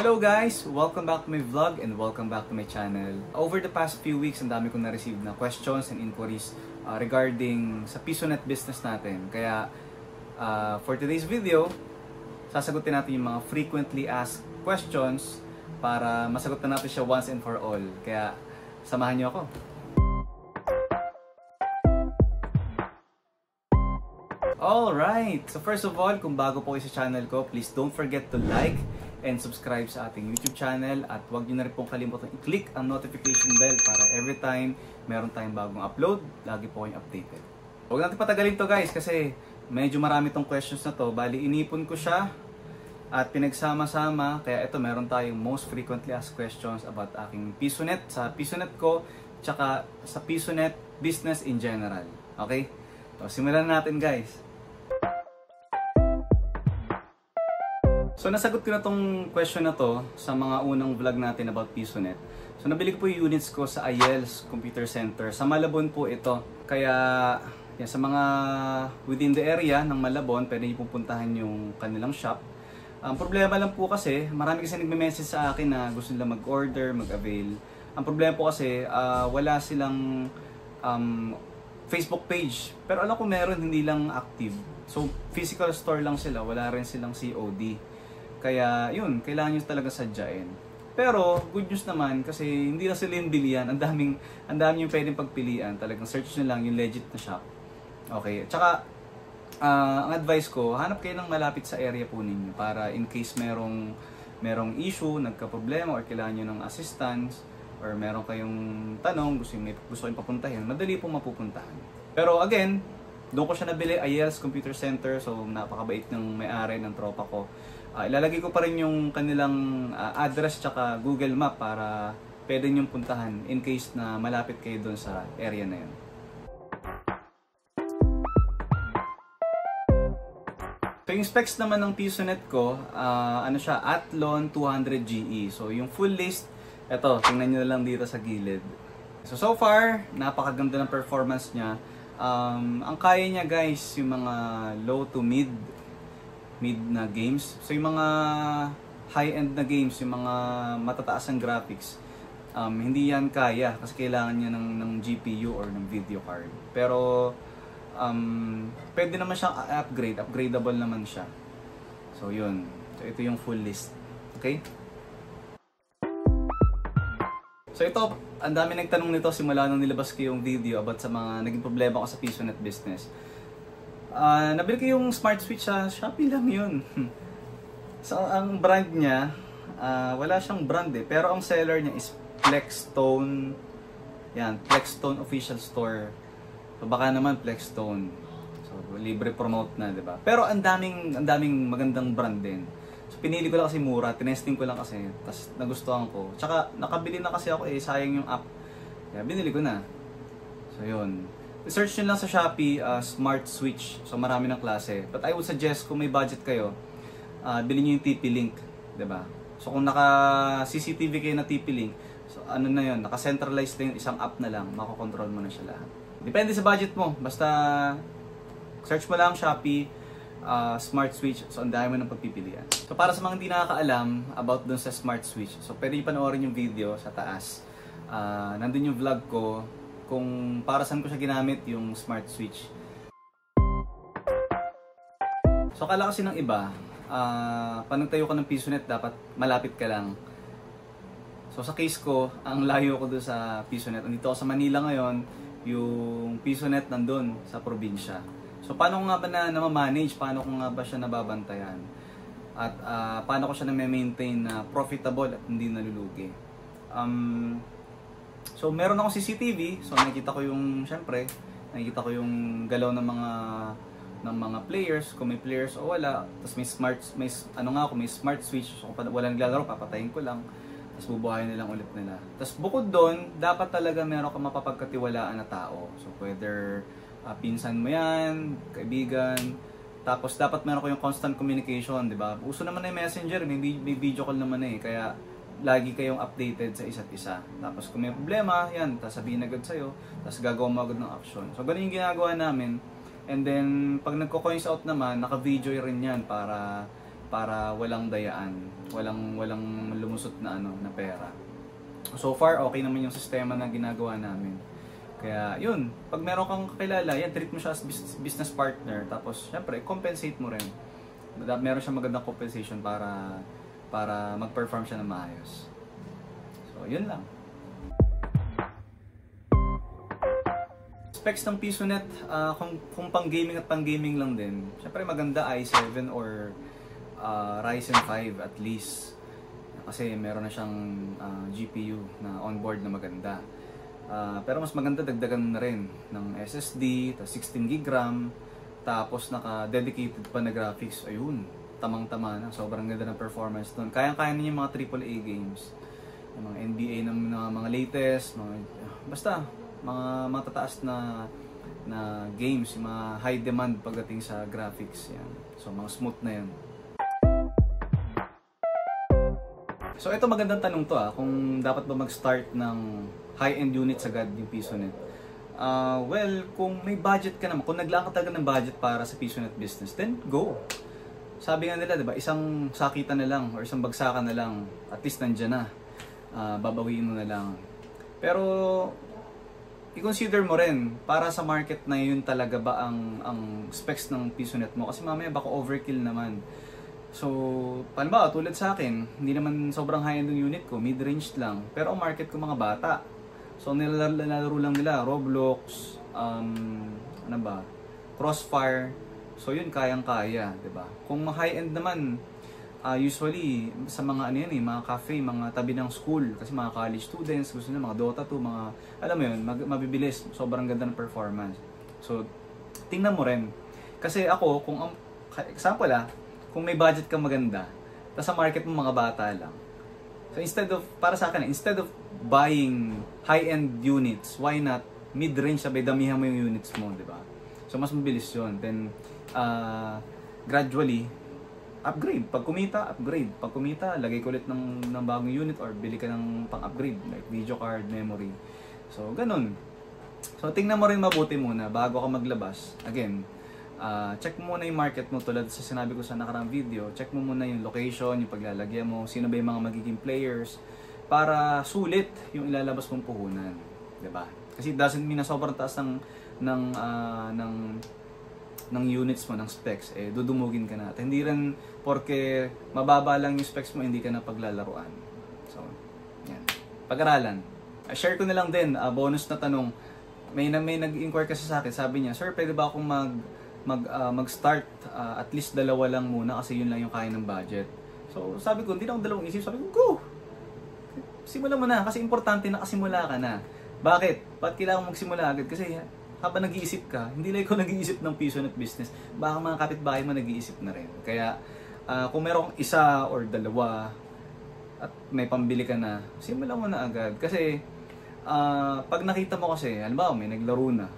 Hello guys! Welcome back to my vlog and welcome back to my channel. Over the past few weeks, ang dami kong na-receive na questions and inquiries regarding sa PisoNet business natin. Kaya for today's video, sasagutin natin yung mga frequently asked questions para masagutan natin siya once and for all. Kaya samahan niyo ako. Alright! So first of all, kung bago po kayo sa channel ko, please don't forget to like and subscribe sa ating YouTube channel at huwag nyo na rin pong kalimutan i-click ang notification bell para every time meron tayong bagong upload, lagi po kayong updated. Huwag natin patagalin to guys kasi medyo marami tong questions na to. Bali, inipon ko siya at pinagsama-sama. Kaya ito, meron tayong most frequently asked questions about aking PisoNet, sa PisoNet ko, tsaka sa PisoNet business in general. Okay? So, simulan natin guys. So nasagot ko na tong question na to sa mga unang vlog natin about PisoNet. So nabili ko po yung units ko sa IELTS Computer Center. Sa Malabon po ito. Kaya yan, sa mga within the area ng Malabon, pwede niyo pupuntahan yung kanilang shop. Ang problema lang po kasi, marami kasi nagme-message sa akin na gusto nila mag-order, mag-avail. Ang problema po kasi, wala silang Facebook page. Pero alam ko meron, hindi lang active. So physical store lang sila, wala rin silang COD. Kaya yun, kailangan nyo talaga sadyain. Pero good news naman kasi hindi na sila yung bilian. Ang daming yung pwedeng pagpilian. Talagang search nyo lang yung legit na shop. Okay, tsaka ang advice ko, hanap kayo ng malapit sa area po ninyo para in case merong issue, nagka-problema or kailangan nyo ng assistance or meron kayong tanong, gusto kayong papuntahin, madali po mapupuntahan. Pero again, doon ko siya nabili, IELTS Computer Center, so napakabait ng may-ari ng tropa ko. Ilalagay ko pa rin yung kanilang address tsaka Google Map para pwede nyong puntahan in case na malapit kayo doon sa area na yun. So yung specs naman ng PisoNet ko, ano siya, Athlon 200GE. So yung full list, eto, tingnan nyo lang dito sa gilid. So far, napakaganda ng performance niya. Ang kaya niya guys, yung mga low to mid na games. So yung mga high-end na games, yung mga matataas ang graphics, hindi yan kaya kasi kailangan niya ng GPU or ng video card. Pero pwede naman siyang upgradable naman siya. So yun. So ito yung full list. Okay? So ito, ang dami nagtanong nito simula nung nilabas ko yung video about sa mga naging problema ko sa PisoNet business. Nabili ko yung smart switch sa Shopee lang yun. So ang brand niya, wala siyang brand eh, pero ang seller niya is Plexstone. Yan, Plexstone official store. So baka naman Plexstone. So libre promote na, 'di ba? Pero ang daming magandang brand din. So pinili ko lang kasi mura, tinesting ko lang kasi, tapos nagustuhan ko. Tsaka nakabili na kasi ako eh, sayang yung app. Kaya binili ko na. So yun. Search nyo lang sa Shopee, Smart Switch. So marami ng klase. But I would suggest kung may budget kayo, bilhin nyo yung TP-Link. Diba? So kung naka-CCTV kayo na TP-Link, so ano na yun, naka-centralized na yun, isang app na lang, makakontrol mo na siya lahat. Depende sa budget mo. Basta search mo lang Shopee, Smart Switch. So ang dami mo ng pagpipilian. So para sa mga hindi nakakaalam about dun sa Smart Switch, so pwede panoorin yung video sa taas. Nandun yung vlog ko kung para saan ko siya ginamit yung smart switch. So akala kasi ng iba, pag nagtayo ka ng PisoNet dapat malapit ka lang. So sa case ko, ang layo ko doon sa PisoNet. Andito ako sa Manila ngayon, yung PisoNet nandun sa probinsya. So paano ko nga ba na-manage? Paano ko nga ba siya nababantayan? At paano ko siya na-maintain na profitable at hindi nalulugi? So meron akong CCTV, so nakikita ko yung, syempre, nakikita ko yung galaw ng mga players, kung may players o wala. Tapos may smart switch, so kung wala naglalaro, papatayin ko lang. Tapos bubuhayin nilang ulit nila. Tapos bukod doon, dapat talaga meron kang mapapagkatiwalaan na tao. So whether pinsan mo yan, kaibigan, tapos dapat meron ko yung constant communication, di ba? Uso naman na yung messenger, may video call naman eh, kaya lagi kayong updated sa isa't isa. Tapos kung may problema, yan, tapos sabihin agad sa'yo, tapos gagawa mo agad ng action. So ganun yung ginagawa namin. And then, pag nagko-coins out naman, naka-video rin yan para para walang dayaan, walang lumusot na na pera. So far okay naman yung sistema na ginagawa namin. Kaya yun, pag meron kang kakilala, yan, treat mo siya as business partner, tapos syempre compensate mo rin. Meron siyang magandang compensation para mag-perform siya ng maayos. So yun lang. Specs ng PisoNet, kung pang gaming at pang gaming lang din, syempre maganda i7 or Ryzen 5 at least, kasi meron na siyang GPU na onboard na maganda. Pero mas maganda dagdagan na rin ng SSD, 16 GB RAM, tapos naka-dedicated pa na graphics. Ayun, tamang-tama na. Sobrang ganda ng performance doon. Kayang-kaya na yung mga AAA games. Yung mga NBA na mga latest, basta mga matataas na games, yung mga high demand pagdating sa graphics. Yan. So mga smooth na yan. So ito magandang tanong to kung dapat ba mag-start ng high-end units agad yung PisoNet. Well, kung may budget ka naman, kung naglaan ka talaga ng budget para sa PisoNet business, then go. Sabi nga nila, diba, isang sakitan na lang or isang bagsakan na lang, at least nandyan na. Babawiin mo na lang. Pero i-consider mo rin para sa market na yun talaga ba ang specs ng PisoNet mo, kasi mamaya baka overkill naman. So, paano ba, tulad sa akin, hindi naman sobrang high-end yung unit ko, mid-range lang, pero ang market ko mga bata. So nilalaro lang nila Roblox, ano ba, Crossfire. So yun kayang-kaya, 'di ba? Kung high-end naman, usually sa mga mga cafe, mga tabi ng school, kasi mga college students gusto nila mga Dota 2, mga alam mo yun, mabibilis, sobrang ganda ng performance. So tingnan mo rin. Kasi ako, kung example kung may budget kang maganda, tapos sa market mo mga bata lang. So para sa akin, instead of buying high-end units, why not mid-range, sabay damihan mo yung units mo, di ba? So mas mabilis yun. Then gradually upgrade. Pag kumita, upgrade. Pag kumita, lagay ko ulit ng bagong unit or bili ka ng pang-upgrade like video card, memory. So ganun. So tingnan mo rin mabuti muna bago ka maglabas. Again, check mo muna yung market mo, tulad sa sinabi ko sa nakaraang video. Check mo muna yung location, yung paglalagyan mo, sino ba yung mga magiging players, para sulit yung ilalabas mong puhunan, 'di ba? Kasi it doesn't mean na sobrang taas ng units mo, ng specs, dudumugin ka na. At hindi rin porke mababa lang yung specs mo, hindi ka na paglalaruan. So, yan. Pag-aralan. Share ko na lang din, bonus na tanong. May nag-inquire kasi sa akin, sabi niya, "Sir, pwede ba akong mag-start at least dalawa lang muna kasi yun lang yung kaya ng budget." So sabi ko, hindi na ako dalawang isip, sabi ko, go! Simulan mo na, kasi importante na kasimula ka na. Bakit? Ba't kailangan magsimula agad? Kasi habang nag-iisip ka, hindi lang ikaw nag-iisip ng PisoNet business, baka mga kapitbahay mo nag-iisip na rin. Kaya kung merong isa or dalawa at may pambili ka na, simulan mo na agad. Kasi pag nakita mo kasi, halimbawa may naglaro na,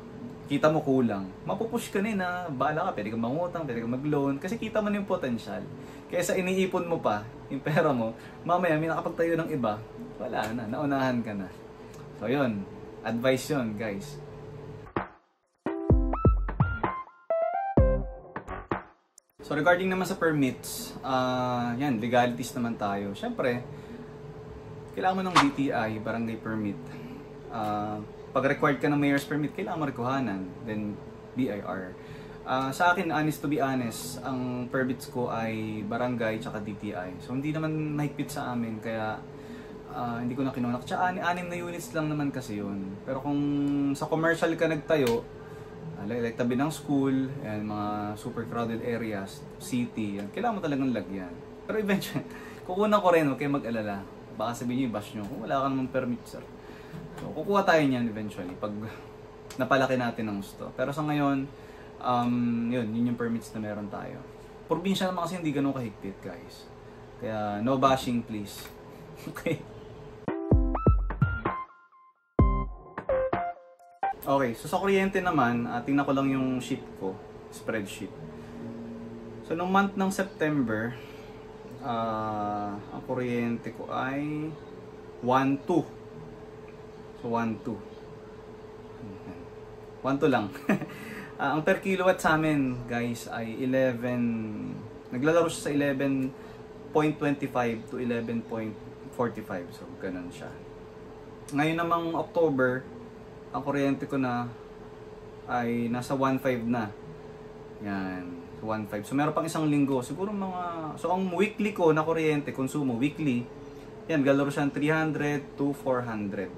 kita mo kulang, mapupush ka na bahala ka, pwede kang mangutang, pwede kang mag-loan, kasi kita mo na yung potential. Kaysa iniipon mo pa yung pera mo, mamaya may nakapagtayo ng iba, wala na, naunahan ka na. So yun, advice yun guys. So regarding naman sa permits, yan, legalities naman tayo. Siyempre, kailangan mo ng DTI, barangay permit. Pag required ka ng mayor's permit, kailangan mo rekuhanan, then BIR. Sa akin, to be honest, ang permits ko ay barangay tsaka DTI. So hindi naman mahigpit sa amin, kaya hindi ko na kinuha. Tsaka 6 na units lang naman kasi yun. Pero kung sa commercial ka nagtayo, like tabi ng school, yan, mga super crowded areas, city, yan, kailangan mo talagang lagyan. Pero eventually, kukunan ko rin, huwag kayo mag-alala. Baka sabihin nyo, i-bash nyo, kung wala ka namang permit, sir. So, kukuha tayo niyan eventually pag napalaki natin ang gusto. Pero sa ngayon, yun yung permits na meron tayo. Probinsya naman kasi hindi ganun kahigpit, guys. Kaya no bashing please. Okay. Okay, so sa kuryente naman, tingnan ko lang yung sheet ko, spreadsheet. So nung month ng September, ang kuryente ko ay 1.2. So 1.2. 1.2 lang. Ang per kilowatt sa amin, guys, ay 11 Naglalaro siya sa 11.25 to 11.45. So, ganun siya. Ngayon namang October, ang kuryente ko na ay nasa 1.5 na. Yan, 1.5. So, meron pang isang linggo. Siguro mga... So, ang weekly ko na kuryente, konsumo, weekly, yan, naglalaro siya ng 300 to 400.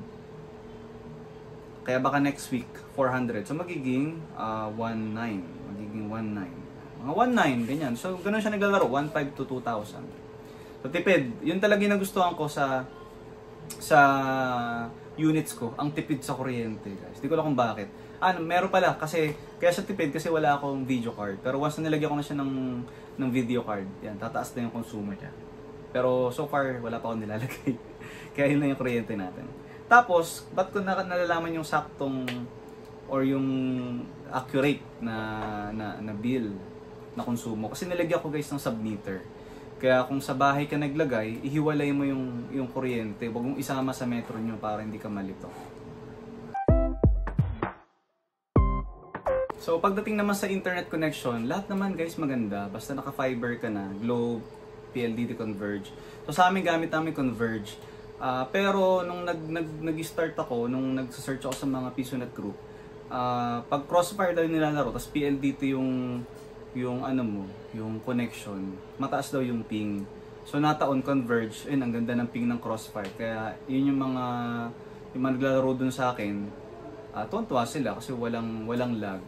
Kaya baka next week, 400. So, magiging 1.9. Magiging 1.9. Mga 1.9, ganyan. So, ganun siya naglalaro. 1.5 to 2,000. So, tipid. Yun talaga yung nagustuhan ko sa units ko. Ang tipid sa kuryente, guys. Hindi ko alam kung bakit. Meron pala. Kasi, kaya siya tipid kasi wala akong video card. Pero once na nilagyan ko na siya ng video card, yan, tataas na yung consumer niya. Pero, so far, wala pa akong nilalagay. Kaya yun lang yung kuryente natin. Tapos, ba't ko nalalaman yung saktong or yung accurate na bill na konsumo? Kasi nilagyan ko guys ng submeter. Kaya kung sa bahay ka naglagay, ihiwalay mo yung kuryente. Huwag mong isama sa metro nyo para hindi ka malito. So, pagdating naman sa internet connection, lahat naman guys maganda. Basta naka-fiber ka na, Globe, PLDT, Converge. So, sa amin gamit namin Converge. Pero nung nag-start ako, nung nag-search ako sa mga PisoNet group, pag Crossfire daw yung nilalaro, tapos PLDT yung yung connection, mataas daw yung ping. So nataon Converge, ang ganda ng ping ng Crossfire. Kaya yun yung mga naglalaro dun sa akin, tuwan-tuwa sila kasi walang lag.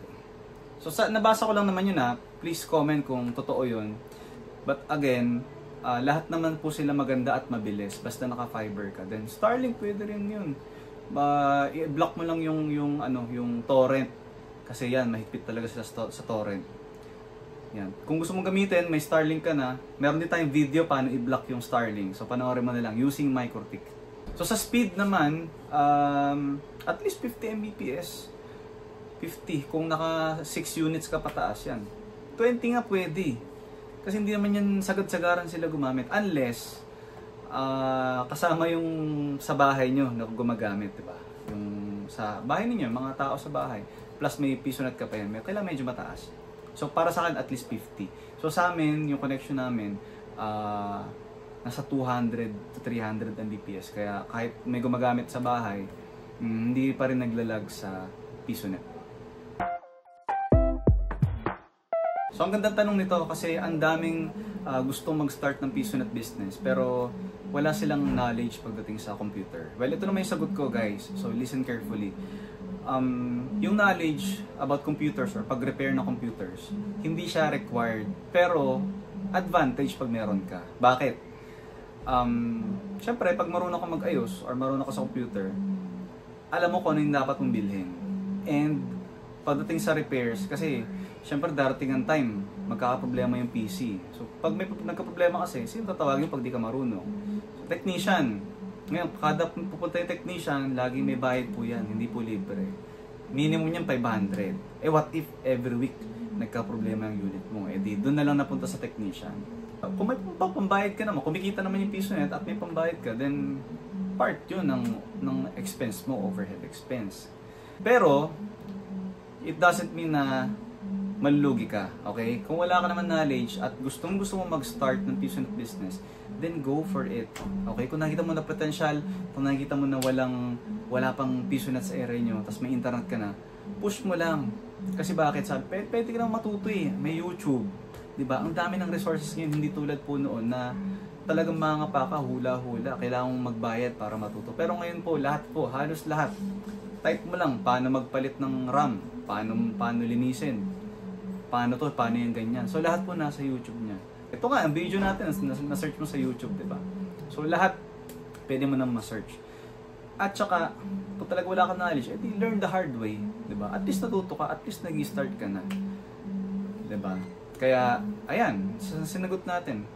So nabasa ko lang naman yun please comment kung totoo yun. But again, lahat naman po sila maganda at mabilis basta naka-fiber ka. Then Starlink pwede rin 'yun. I-block mo lang yung torrent kasi yan mahigpit talaga sila sa torrent. Yan. Kung gusto mong gamitin, may Starlink ka na. Meron din tayong video paano i-block yung Starlink. So panoorin mo na lang using MikroTik. So sa speed naman, at least 50 Mbps. 50 kung naka 6 units ka pataas yan. 20 nga pwede. Kasi hindi naman yan sagad-sagaran sila gumamit unless kasama yung sa bahay nyo na gumagamit, diba? Yung sa bahay niyo, mga tao sa bahay, plus may PisoNet ka pa yan, kailangan medyo mataas. So para sa akin at least 50. So sa amin, yung connection namin nasa 200 to 300 Mbps. Kaya kahit may gumagamit sa bahay, hindi pa rin naglalag sa PisoNet. So ang gandang tanong nito kasi ang daming gustong mag-start ng PisoNet business pero wala silang knowledge pagdating sa computer. Well, ito naman yung sagot ko guys, so listen carefully. Yung knowledge about computers or pag-repair ng computers, hindi siya required pero advantage pag meron ka. Bakit? Syempre, pag marunong ka mag-ayos or marunong ka sa computer, alam mo kung ano yung dapat mong bilhin. And pagdating sa repairs, kasi syempre darating ang time, magkakaproblema yung PC. So pag may nagka-problema kasi, sino tatawagin pag di ka marunong? So, technician. Ngayon, kada pupunta yung technician, lagi may bayad po yan, hindi po libre. Minimum yan 500. What if every week nagka-problema yung unit mo? Di doon na lang napunta sa technician. Kung may pambayad ka naman, kumikita naman yung PisoNet at may pambayad ka, then part yun ng expense mo, overhead expense. Pero, it doesn't mean na malulugi ka, okay? Kung wala ka naman knowledge at gusto mo mag-start ng PisoNet business, then go for it. Okay? Kung nakita mo na potential, kung nakita mo na wala pang PisoNet sa area nyo, tapos may internet ka na, push mo lang. Kasi bakit? Sabi, pwede ka lang matuto eh. May YouTube. Diba? Ang dami ng resources ngayon, hindi tulad po noon na talagang mga paka, hula-hula. Kailangan mong magbayad para matuto. Pero ngayon po, halos lahat. Type mo lang, paano magpalit ng RAM, paano linisin, paano yung ganyan. So lahat po nasa YouTube niya. Ito nga, ang video natin, na-search mo sa YouTube, diba? So lahat, pwede mo nang ma-search. At saka, kung talaga wala kang knowledge, edi learn the hard way, diba? At least natuto ka, at least nag-start ka na. Diba? Kaya, ayan, sinagot natin.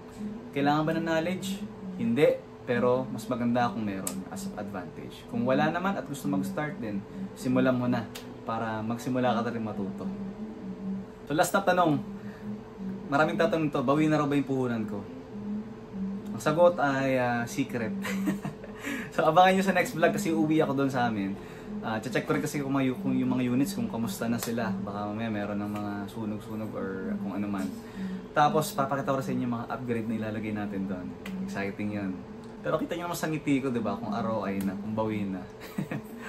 Kailangan ba ng knowledge? Hindi. Pero, mas maganda kung meron as advantage. Kung wala naman at gusto mag-start din, simulan mo na para magsimula ka na rin matuto. So last na tanong, maraming tatanong to, bawi na raw ba yung puhunan ko? Ang sagot ay secret. So abangan nyo sa next vlog kasi uuwi ako doon sa amin. Check ko rin kasi kung yung mga units, kung kamusta na sila. Baka mamaya meron ng mga sunog-sunog or kung ano man. Tapos papakita ko rin sa inyo yung mga upgrade na ilalagay natin doon. Exciting yun. Pero kita nyo naman sa ngiti ko, di ba? Kung ROI na, kung bawin na.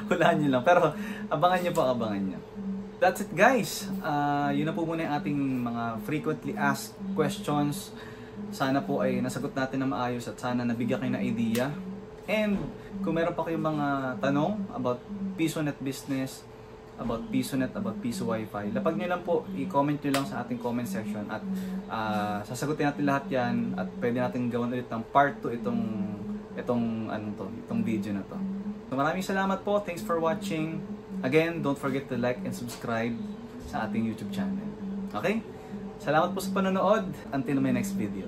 Hulaan nyo lang. Pero abangan nyo po, abangan nyo. That's it guys. Yun na po muna yung ating mga frequently asked questions. Sana po ay nasagot natin na maayos at sana nabigyan kayo ng idea. And kung meron pa kayong mga tanong about PisoNet business, about PisoNet, about Piso Wi-Fi, lapag nyo lang po, i-comment nyo lang sa ating comment section at sasagutin natin lahat yan at pwede natin gawin ulit ng part 2 itong video na to. So maraming salamat po, thanks for watching. Again, don't forget to like and subscribe sa ating YouTube channel. Okay? Salamat po sa panonood. Until my next video.